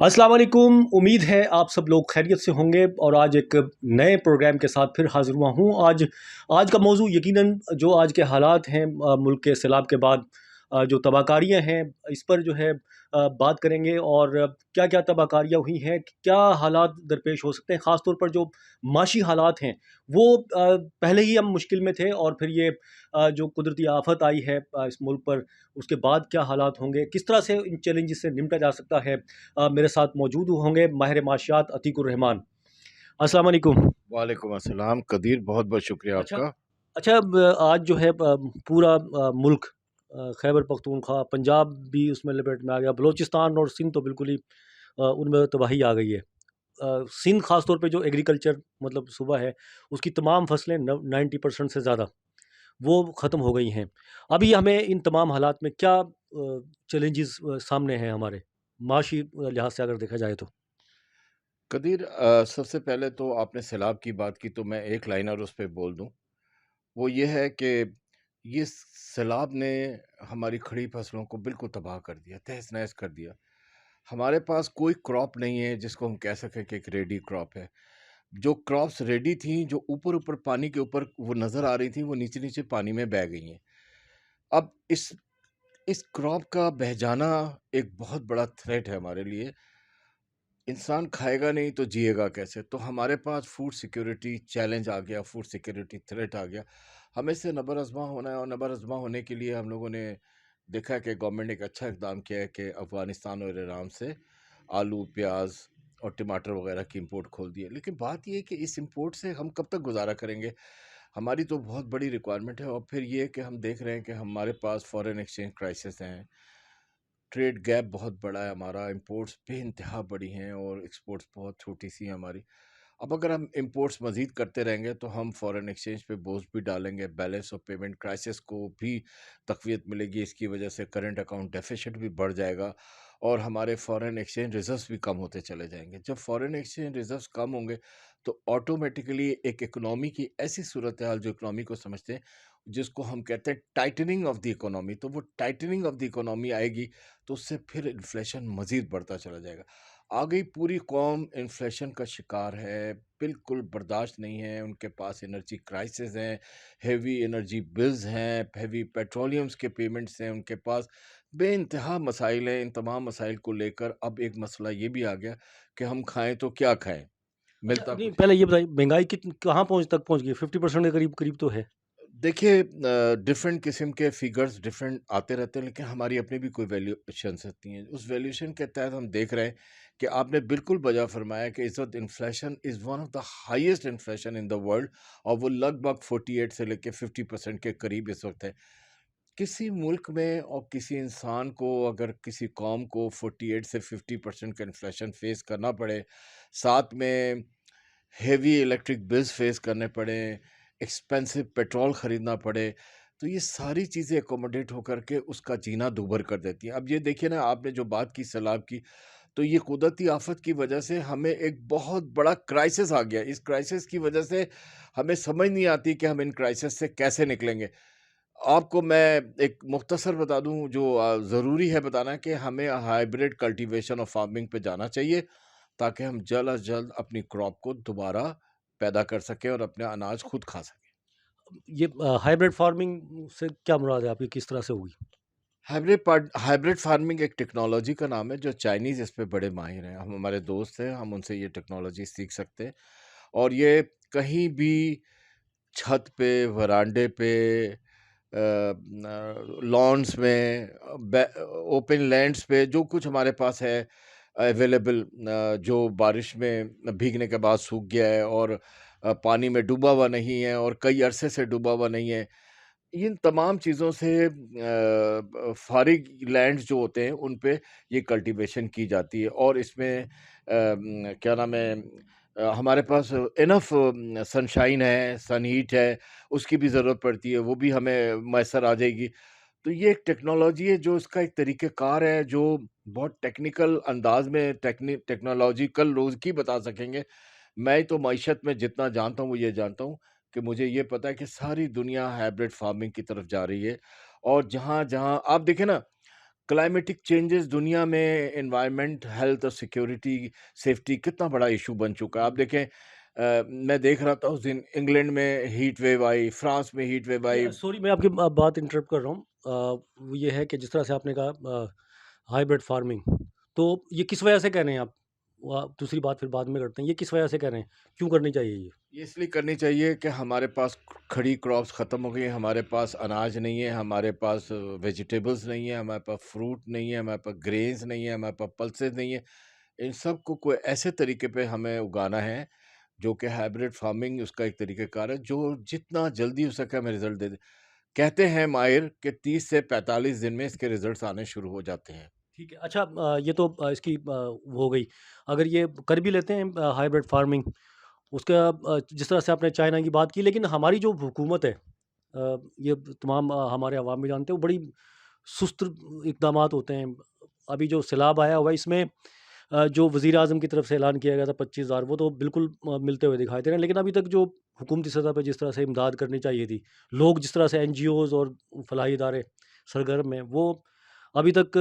अस्सलाम वालेकुम। उम्मीद है आप सब लोग खैरियत से होंगे और आज एक नए प्रोग्राम के साथ फिर हाज़िर हुआ हूँ। आज आज का मौजू यकीनन जो आज के हालात हैं, मुल्क के सैलाब के बाद जो तबाहकारियाँ हैं, इस पर जो है बात करेंगे और क्या-क्या तबाहकारियाँ हुई हैं, क्या हालात दरपेश हो सकते हैं। ख़ास तौर पर जो माशी हालात हैं वो पहले ही हम मुश्किल में थे और फिर ये जो कुदरती आफ़त आई है इस मुल्क पर, उसके बाद क्या हालात होंगे, किस तरह से इन चैलेंजेस से निपटा जा सकता है। मेरे साथ मौजूद होंगे माहिर माशियात अतीकुर रहमान। अस्सलाम वालेकुम। वालेकुम अस्सलाम कदीर, बहुत-बहुत शुक्रिया अच्छा आपका। अच्छा, आज जो है पूरा मुल्क, खैबर पख्तूनख्वा, पंजाब भी उसमें लपेट में आ गया, बलूचिस्तान और सिंध तो बिल्कुल ही उनमें तबाही आ गई है। सिंध ख़ास तौर पे जो एग्रीकल्चर मतलब सूबा है, उसकी तमाम फसलें 90% से ज़्यादा वो ख़त्म हो गई हैं। अभी हमें इन तमाम हालात में क्या चैलेंजेस सामने हैं हमारे, माशी लिहाज से अगर देखा जाए तो? कदीर, सबसे पहले तो आपने सैलाब की बात की तो मैं एक लाइनर उस पे बोल दूँ। वो ये है कि ये सैलाब ने हमारी खड़ी फसलों को बिल्कुल तबाह कर दिया, तहस-नहस कर दिया। हमारे पास कोई क्रॉप नहीं है जिसको हम कह सकें कि एक रेडी क्रॉप है। जो क्रॉप्स रेडी थीं, जो ऊपर-ऊपर पानी के ऊपर वो नज़र आ रही थी, वो नीचे-नीचे पानी में बह गई हैं। अब इस क्रॉप का बह जाना एक बहुत बड़ा थ्रेट है हमारे लिए। इंसान खाएगा नहीं तो जिएगा कैसे? तो हमारे पास फूड सिक्योरिटी चैलेंज आ गया, फूड सिक्योरिटी थ्रेट आ गया। हमें इससे नबर-अज़मा होना है और नबर-अज़मा होने के लिए हम लोगों ने देखा है कि गवर्नमेंट ने एक अच्छा इक़दाम किया है कि अफ़गानिस्तान और ईरान से आलू, प्याज़ और टमाटर वग़ैरह की इम्पोर्ट खोल दी है। लेकिन बात ये है कि इस इम्पोर्ट से हम कब तक गुज़ारा करेंगे? हमारी तो बहुत बड़ी रिक्वायरमेंट है और फिर ये है कि हम देख रहे हैं कि हमारे पास फ़ॉरेन एक्सचेंज क्राइसिस हैं। ट्रेड गैप बहुत बड़ा है हमारा, इंपोर्ट्स बेइंतहा बड़ी हैं और एक्सपोर्ट्स बहुत छोटी-सी हैं हमारी। अब अगर हम इंपोर्ट्स मज़ीद करते रहेंगे तो हम फ़ॉरेन एक्सचेंज पे बोझ भी डालेंगे, बैलेंस ऑफ पेमेंट क्राइसिस को भी तक़वियत मिलेगी, इसकी वजह से करंट अकाउंट डेफ़िसिट भी बढ़ जाएगा और हमारे फ़ॉरेन एक्सचेंज रिज़र्व्स भी कम होते चले जाएँगे। जब फ़ॉरेन एक्सचेंज रिज़र्व्स कम होंगे, तो ऑटोमैटिकली एक इकोनॉमी की ऐसी सूरत-ए-हाल जो इकोनॉमी को समझते हैं, जिसको हम कहते हैं टाइटनिंग ऑफ द इकोनॉमी, तो वो टाइटनिंग ऑफ द इकोनॉमी आएगी तो उससे फिर इन्फ्लेशन मज़ीद बढ़ता चला जाएगा। आ गई पूरी कौम इन्फ्लेशन का शिकार है, बिल्कुल बर्दाश्त नहीं है, उनके पास एनर्जी क्राइसिस हैं, हेवी एनर्जी बिल्स हैं, हेवी पेट्रोलियम्स के पेमेंट्स हैं उनके पास, बेइंतहा मसाइल हैं। इन तमाम मसाइल को लेकर अब एक मसला ये भी आ गया कि हम खाएँ तो क्या खाएँ? अच्छा, मिलता नहीं कुछ पहले ये बताइए, महँगाई कहाँ पहुँच गई? 50% के करीब-करीब तो है। देखिए, डिफरेंट किस्म के फिगर्स डिफरेंट आते रहते हैं लेकिन हमारी अपनी भी कोई वैल्यूएशंस होती हैं। उस वैल्यूएशन के तहत हम देख रहे हैं कि आपने बिल्कुल बजा फरमाया कि इस वक्त inflation is one of the highest inflation in the world और वो लगभग 48 से लेकर 50% के करीब इस वक्त है। किसी मुल्क में और किसी इंसान को अगर किसी कौम को 48 से 50% का इन्फ्लेशन फेस करना पड़े, साथ में हेवी इलेक्ट्रिक बिल्स फेस करने पड़े, एक्सपेंसिव पेट्रोल ख़रीदना पड़े, तो ये सारी चीज़ें अकोमोडेट होकर के उसका जीना दूभर कर देती हैं। अब ये देखिए ना, आपने जो बात की सैलाब की, तो ये कुदरती आफ़त की वजह से हमें एक बहुत बड़ा क्राइसिस आ गया। इस क्राइसिस की वजह से हमें समझ नहीं आती कि हम इन क्राइसिस से कैसे निकलेंगे। आपको मैं एक मुख्तसर बता दूँ जो ज़रूरी है बताना कि हमें हाइब्रिड कल्टीवेशन और फार्मिंग पे जाना चाहिए, ताकि हम जल्द अज़ जल्द अपनी क्रॉप को दोबारा पैदा कर सकें और अपना अनाज खुद खा सकें। ये हाइब्रिड फार्मिंग से क्या मुराद है आपकी, किस तरह से होगी? हाइब्रिड फार्मिंग एक टेक्नोलॉजी का नाम है जो चाइनीज़ इस पे बड़े माहिर हैं। हम हमारे दोस्त हैं, हम उनसे ये टेक्नोलॉजी सीख सकते हैं और ये कहीं भी छत पे, वरांडे पे, लॉन्स में, ओपन लैंड्स पे जो कुछ हमारे पास है अवेलेबल, जो बारिश में भीगने के बाद सूख गया है और पानी में डूबा हुआ नहीं है और कई अरसे से डूबा हुआ नहीं है, इन तमाम चीज़ों से फ़ारिग लैंड्स जो होते हैं उन पे ये कल्टीवेशन की जाती है और इसमें क्या नाम है, हमारे पास इनफ सनशाइन है, सन हीट है, उसकी भी ज़रूरत पड़ती है, वो भी हमें मैसर आ जाएगी। तो ये एक टेक्नोलॉजी है जो इसका एक तरीक़ेकार है जो बहुत टेक्निकल अंदाज़ में टेक्नोलॉजिकल लोग ही बता सकेंगे। मैं तो मईशत में जितना जानता हूँ वो ये जानता हूँ कि मुझे ये पता है कि सारी दुनिया हाइब्रिड फार्मिंग की तरफ जा रही है और जहाँ-जहाँ आप देखें ना, क्लाइमेटिक चेंजेस दुनिया में एनवायरनमेंट, हेल्थ और सिक्योरिटी, सेफ्टी कितना बड़ा इशू बन चुका है। आप जी। देखें, मैं देख रहा था उस दिन इंग्लैंड में हीट वेव आई, फ्रांस में हीट वेव आई। ये सॉरी, मैं आपकी बात इंटरप्ट कर रहा हूँ। वो ये है कि जिस तरह से आपने कहा हाइब्रिड फार्मिंग, तो ये किस वजह से कह रहे हैं आप? दूसरी बात फिर बाद में करते हैं। ये किस वजह से कह रहे हैं? क्यों करनी चाहिए ये? ये इसलिए करनी चाहिए कि हमारे पास खड़ी क्रॉप्स ख़त्म हो गई हैं, हमारे पास अनाज नहीं है, हमारे पास वेजिटेबल्स नहीं है, हमारे पास फ्रूट नहीं है, हमारे पास ग्रेन्स नहीं है, हमारे पास पल्सेस नहीं है। इन सब को कोई ऐसे तरीके पे हमें उगाना है, जो कि हाइब्रिड फार्मिंग उसका एक तरीक़ेकार है, जो जितना जल्दी हो सके हमें रिज़ल्ट दे दे। कहते हैं माहिर कि 30 से 45 दिन में इसके रिज़ल्ट्स आने शुरू हो जाते हैं। ठीक है। अच्छा, ये तो इसकी वो हो गई। अगर ये कर भी लेते हैं हाइब्रिड फार्मिंग, उसका जिस तरह से आपने चाइना की बात की, लेकिन हमारी जो हुकूमत है, ये तमाम हमारे अवाम भी जानते हैं, वो बड़ी सुस्त इक़दामात होते हैं। अभी जो सैलाब आया हुआ है, इसमें जो वज़ीर आज़म की तरफ से ऐलान किया गया था 25,000, वो तो बिल्कुल मिलते हुए दिखाई दे रहे हैं। लेकिन अभी तक जो हुकूमती सतह पे जिस तरह से इमदाद करनी चाहिए थी, लोग जिस तरह से एनजीओज़ और फलाही इदारे सरगर्म हैं, वो अभी तक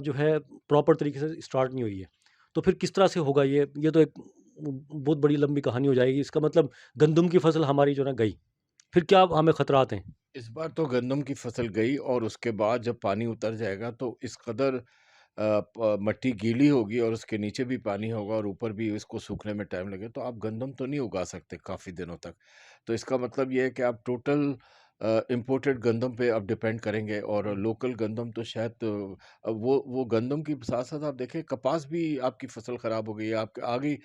जो है प्रॉपर तरीके से स्टार्ट नहीं हुई है। तो फिर किस तरह से होगा ये? ये तो एक बहुत बड़ी लंबी कहानी हो जाएगी। इसका मतलब गंदम की फसल हमारी जो है ना गई। फिर क्या हमें खतरात हैं? इस बार तो गंदम की फसल गई और उसके बाद जब पानी उतर जाएगा तो इस कदर मट्टी गीली होगी और उसके नीचे भी पानी होगा और ऊपर भी इसको सूखने में टाइम लगे, तो आप गंदम तो नहीं उगा सकते काफ़ी दिनों तक। तो इसका मतलब ये है कि आप टोटल इम्पोर्टेड गंदम पे आप डिपेंड करेंगे और हुँ। लोकल गंदम तो शायद वो गंदम की साथ-साथ आप देखें कपास भी आपकी फसल ख़राब हो गई है। आप आ गई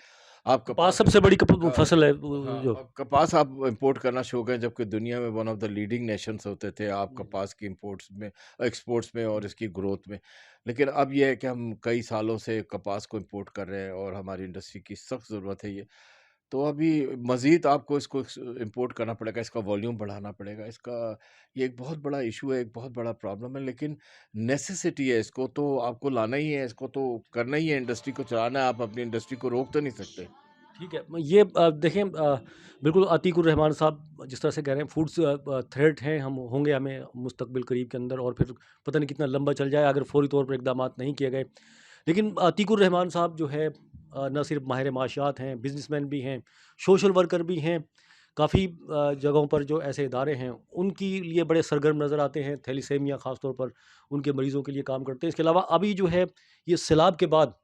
आप कपास कपास सबसे बड़ी हाँ, फसल है हाँ, जो। अब कपास आप इम्पोर्ट करना शुरू हो गए जबकि दुनिया में one of the leading Nations होते थे आप हुँ, कपास की इम्पोर्ट्स में, एक्सपोर्ट्स में और हुँ। इसकी ग्रोथ में। लेकिन अब ये है कि हम कई सालों से कपास को इम्पोर्ट कर रहे हैं और हमारी इंडस्ट्री की सख्त ज़रूरत है ये। तो अभी मज़ीद आपको इसको इम्पोर्ट करना पड़ेगा, इसका वॉल्यूम बढ़ाना पड़ेगा, इसका ये एक बहुत बड़ा इशू है, एक बहुत बड़ा प्रॉब्लम है, लेकिन नेसेसिटी है, इसको तो आपको लाना ही है, इसको तो करना ही है, इंडस्ट्री को चलाना है, आप अपनी इंडस्ट्री को रोक तो नहीं सकते। ठीक है। ये देखें, बिल्कुल अतीकुर रहमान साहब जिस तरह से कह रहे हैं, फूड्स थ्रेट हैं, हम होंगे हमें मुस्तकबिल करीब के अंदर, और फिर पता नहीं कितना लंबा चल जाए अगर फ़ौरी तौर पर इक़दामात नहीं किए गए। लेकिन अतीकुर रहमान साहब जो है न सिर्फ़ माहिर माशियात हैं, बिज़नेसमैन भी हैं, सोशल वर्कर भी हैं। काफ़ी जगहों पर जो ऐसे इदारे हैं, उनके लिए बड़े सरगर्म नज़र आते हैं। थैलीसीमिया ख़ास तौर पर उनके मरीज़ों के लिए काम करते हैं। इसके अलावा अभी जो है, ये सैलाब के बाद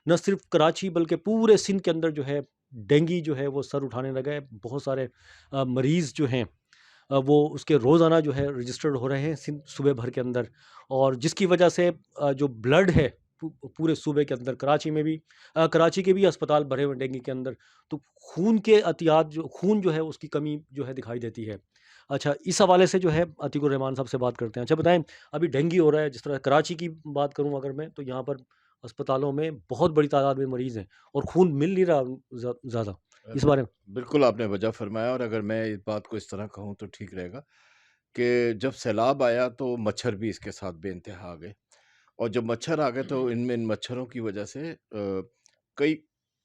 न सिर्फ़ कराची बल्कि पूरे सिंध के अंदर जो है डेंगू जो है वो सर उठाने लगा है। बहुत सारे मरीज़ जो हैं, वो उसके रोज़ाना जो है रजिस्टर्ड हो रहे हैं सिंध सूबे भर के अंदर, और जिसकी वजह से जो ब्लड है पूरे सूबे के अंदर, कराची में भी कराची के भी अस्पताल भरे हुए हैं डेंगू के अंदर। तो खून के अतियात जो खून जो है उसकी कमी जो है दिखाई देती है। अच्छा, इस हवाले से जो है अतीकुर रहमान साहब से बात करते हैं। अच्छा बताएँ, अभी डेंगू हो रहा है, जिस तरह कराची की बात करूँ अगर मैं, तो यहाँ पर अस्पतालों में बहुत बड़ी तादाद में मरीज़ हैं और खून मिल नहीं रहा ज़्यादा। अ, इस बारे में? बिल्कुल आपने वजह फ़रमाया और अगर मैं इस बात को इस तरह कहूँ तो ठीक रहेगा कि जब सैलाब आया तो मच्छर भी इसके साथ बेइंतहा आ गए और जब मच्छर आ गए तो इनमें इन मच्छरों की वजह से कई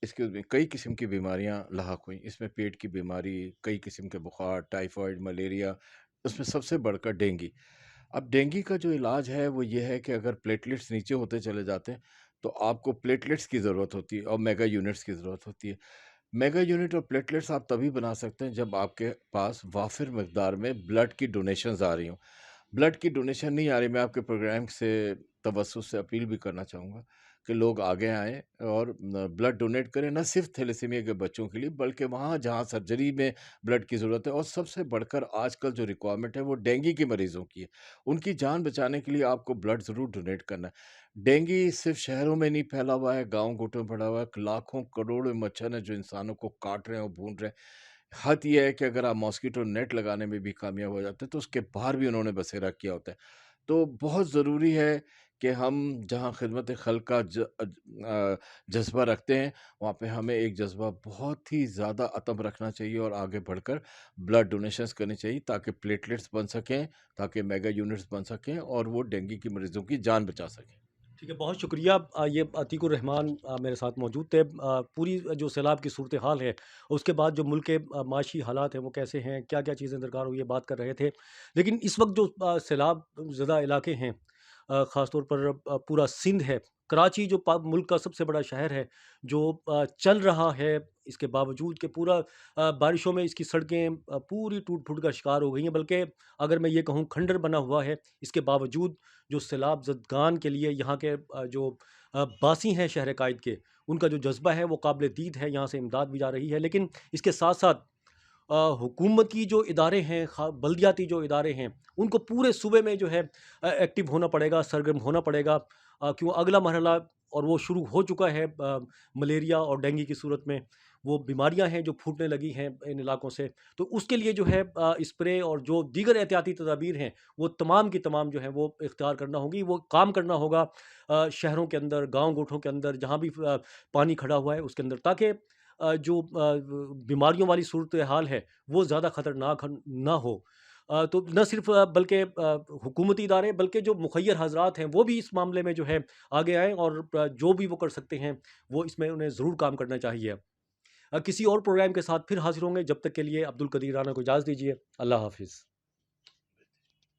एक्सक्यूज़ मी कई किस्म की बीमारियाँ लाहक हुईं। इसमें पेट की बीमारी, कई किस्म के बुखार, टाइफाइड, मलेरिया, उसमें सबसे बढ़कर डेंगू। अब डेंगू का जो इलाज है वो ये है कि अगर प्लेटलेट्स नीचे होते चले जाते हैं, तो आपको प्लेटलेट्स की ज़रूरत होती है और मेगा यूनिट्स की ज़रूरत होती है। मेगा यूनिट और प्लेटलेट्स आप तभी बना सकते हैं जब आपके पास वाफ़िर मिक़दार में ब्लड की डोनेशंस आ रही हों। ब्लड की डोनेशन नहीं आ रही, मैं आपके प्रोग्राम से तवज्जुह से अपील भी करना चाहूँगा कि लोग आगे आएँ और न ब्लड डोनेट करें, ना सिर्फ़ थैलेसीमिया के बच्चों के लिए बल्कि वहाँ जहाँ सर्जरी में ब्लड की ज़रूरत है और सबसे बढ़कर आजकल जो रिक्वायरमेंट है वो डेंगू के मरीज़ों की है। उनकी जान बचाने के लिए आपको ब्लड ज़रूर डोनेट करना है। डेंगू सिर्फ़ शहरों में नहीं फैला हुआ है, गाँव-गोटों में पड़ा हुआ है, लाखों करोड़ों मच्छर हैं जो इंसानों को काट रहे हैं और भून रहे हैं। हद ये है कि अगर आप मॉस्किटो नेट लगाने में भी कामयाब हो जाते हैं, तो उसके बाहर भी उन्होंने बसेरा किया होता है। तो बहुत ज़रूरी है कि हम जहाँ खिदमत खल्क का जज़्बा रखते हैं, वहाँ पे हमें एक जज़्बा बहुत ही ज़्यादा अतम रखना चाहिए और आगे बढ़कर ब्लड डोनेशंस करनी चाहिए ताकि प्लेटलेट्स बन सकें, ताकि मेगा यूनिट्स बन सकें और वो डेंगू के मरीज़ों की जान बचा सकें। ठीक है, बहुत शुक्रिया। ये अतीकुर रहमान मेरे साथ मौजूद थे। पूरी जो सैलाब की सूरत हाल है, उसके बाद जो मुल्क के माशी हालात हैं वो कैसे हैं, क्या क्या चीज़ें दरकार हुई है, बात कर रहे थे। लेकिन इस वक्त जो सैलाब ज़दा इलाके हैं, ख़ास तौर पर पूरा सिंध है, कराची जो मुल्क का सबसे बड़ा शहर है, जो चल रहा है, इसके बावजूद कि पूरा बारिशों में इसकी सड़कें पूरी टूट-फूट का शिकार हो गई हैं। बल्कि अगर मैं ये कहूँ खंडर बना हुआ है, इसके बावजूद जो सैलाब ज़दगान के लिए यहाँ के जो बासी हैं शहर कायद के, उनका जो जज़्बा है वो काबिल-दीद है, यहाँ से इमदाद भी जा रही है। लेकिन इसके साथ-साथ हुकूमती जो इदारे हैं, बल्दियाती जो इदारे हैं, उनको पूरे सूबे में जो है एक्टिव होना पड़ेगा, सरगर्म होना पड़ेगा, क्यों अगला मरहला और वो शुरू हो चुका है मलेरिया और डेंगू की सूरत में। वो बीमारियां हैं जो फूटने लगी हैं इन इलाकों से, तो उसके लिए जो है स्प्रे और जो दीगर एहतियाती तदाबीर हैं, वो तमाम की तमाम जो है वो इख्तियार करना होगी, वो काम करना होगा शहरों के अंदर, गाँव गोठों के अंदर, जहाँ भी पानी खड़ा हुआ है उसके अंदर, ताकि जो बीमारियों वाली सूरत हाल है वो ज़्यादा ख़तरनाक ना हो। तो न सिर्फ़ बल्कि हुकूमती इदारे, बल्कि जो मुख़य्यर हज़रात हैं वो भी इस मामले में जो है आगे आएँ, और जो भी वो कर सकते हैं वो इसमें उन्हें ज़रूर काम करना चाहिए। किसी और प्रोग्राम के साथ फिर हाज़िर होंगे, जब तक के लिए अब्दुल कदीर राना को इजाज़त दीजिए। अल्लाह हाफ़िज़।